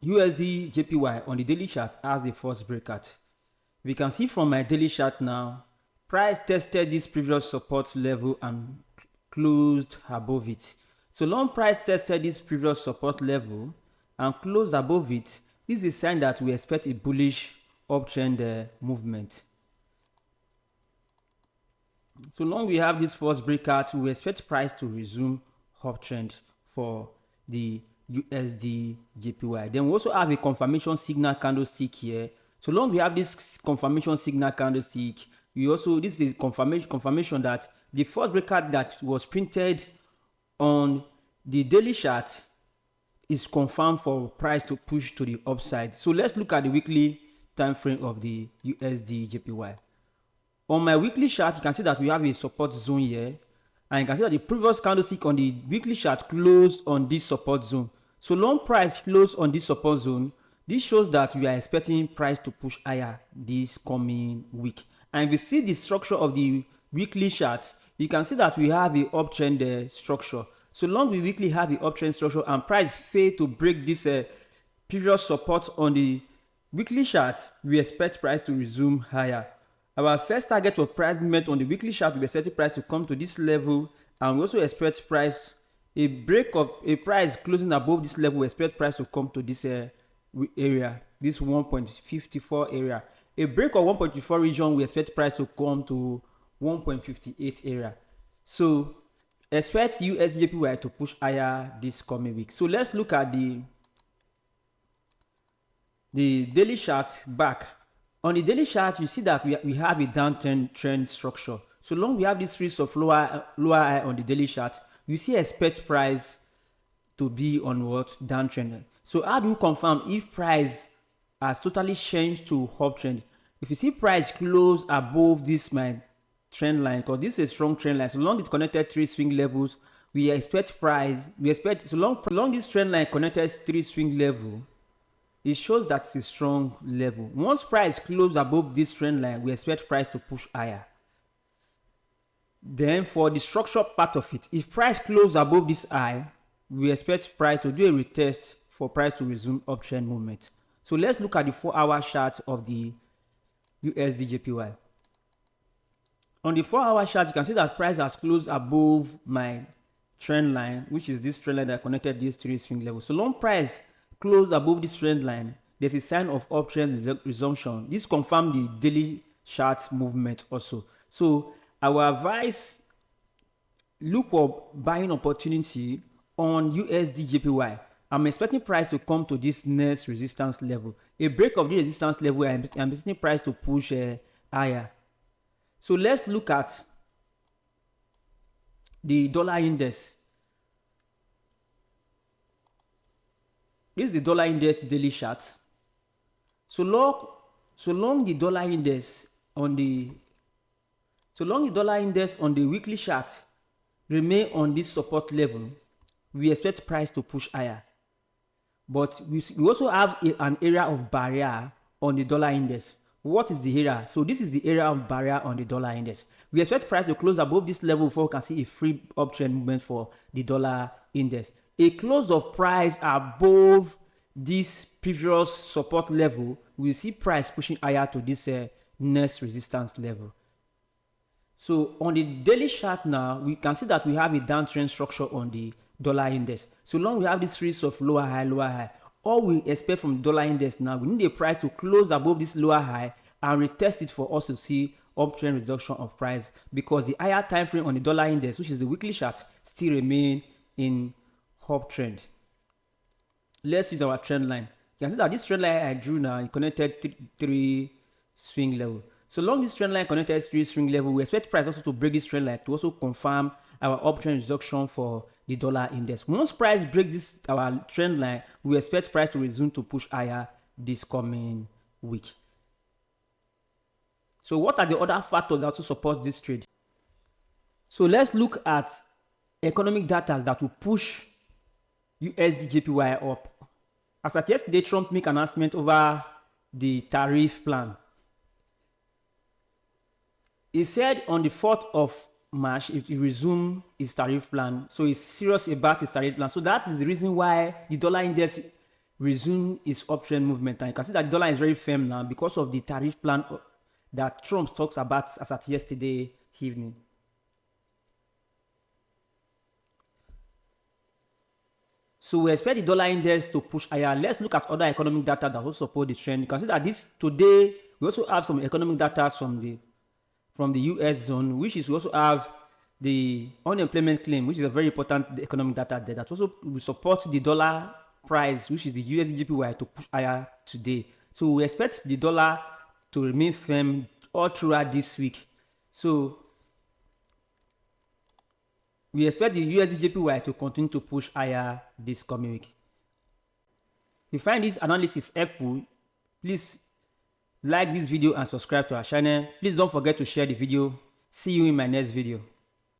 USDJPY on the daily chart has the first breakout. We can see from my daily chart now, price tested this previous support level and closed above it. So long price tested this previous support level and closed above it, this is a sign that we expect a bullish uptrend movement. So long we have this first breakout, we expect price to resume uptrend for the USDJPY. Then we also have a confirmation signal candlestick here. So long we have this confirmation signal candlestick, this is confirmation that the first breakout that was printed on the daily chart is confirmed for price to push to the upside. So let's look at the weekly time frame of the USDJPY. On my weekly chart, you can see that we have a support zone here, and you can see that the previous candlestick on the weekly chart closed on this support zone. So long price closed on this support zone, this shows that we are expecting price to push higher this coming week. And if you see the structure of the weekly chart, you can see that we have a uptrend structure. So long we weekly have the uptrend structure and price failed to break this previous support on the weekly chart, we expect price to resume higher. Our first target of price movement on the weekly chart, we expect price to come to this level, and we also expect price, a break of a price closing above this level, we expect price to come to this area, this 1.54 area. A break of 1.54 region, we expect price to come to 1.58 area. So expect USDJPY to push higher this coming week. So let's look at the daily chart back. On the daily chart, you see that we have a downtrend trend structure. So long we have this series of lower high on the daily chart, you see expect price to be on what? Downtrend. So how do you confirm if price has totally changed to uptrend? If you see price close above this my trend line, because this is a strong trend line, so long it's connected 3 swing levels, we expect price, so long this trend line connected 3 swing level, it shows that it's a strong level. Once price closes above this trend line, we expect price to push higher. Then for the structure part of it, if price closes above this high, we expect price to do a retest for price to resume uptrend movement. So let's look at the 4-hour chart of the USDJPY. On the 4-hour chart, you can see that price has closed above my trend line, which is this trend line that connected these 3 swing levels. So long price close above this trend line, there's a sign of uptrend resumption. This confirms the daily chart movement also. So I will advise look for buying opportunity on USDJPY. I'm expecting price to come to this next resistance level. A break of the resistance level, I'm expecting price to push higher. So let's look at the dollar index. This is the dollar index daily chart. So long the dollar index on the weekly chart remain on this support level, we expect price to push higher. But we also have an area of barrier on the dollar index. What is the area? So this is the area of barrier on the dollar index. We expect price to close above this level before we can see a free uptrend movement for the dollar index. A close of price above this previous support level, we see price pushing higher to this next resistance level. So on the daily chart now, we can see that we have a downtrend structure on the dollar index. So long we have this series of lower high. All we expect from the dollar index now, we need a price to close above this lower high and retest it for us to see uptrend reduction of price, because the higher time frame on the dollar index, which is the weekly chart, still remain in uptrend. Let's use our trend line. You can see that this trend line I drew now, it connected 3 swing level. So long this trend line connected 3 swing level, we expect price also to break this trend line to also confirm our uptrend reduction for the dollar index. Once price breaks this our trend line, we expect price to resume to push higher this coming week. So what are the other factors that also support this trade? So let's look at economic data that will push USDJPY up. As at yesterday, Trump made an announcement over the tariff plan. He said on the 4th of March, it will resume his tariff plan. So he's serious about his tariff plan. So that is the reason why the dollar index resume its uptrend movement. And you can see that the dollar is very firm now because of the tariff plan that Trump talks about as at yesterday evening. So we expect the dollar index to push higher. Let's look at other economic data that also support the trend. You can see that this today we also have some economic data from the US zone, which is we also have the unemployment claim, which is a very important economic data there that also will support the dollar price, which is the USDJPY, to push higher today. So we expect the dollar to remain firm all throughout this week. So we expect the USDJPY to continue to push higher this coming week. If you find this analysis helpful, please like this video and subscribe to our channel. Please don't forget to share the video. See you in my next video.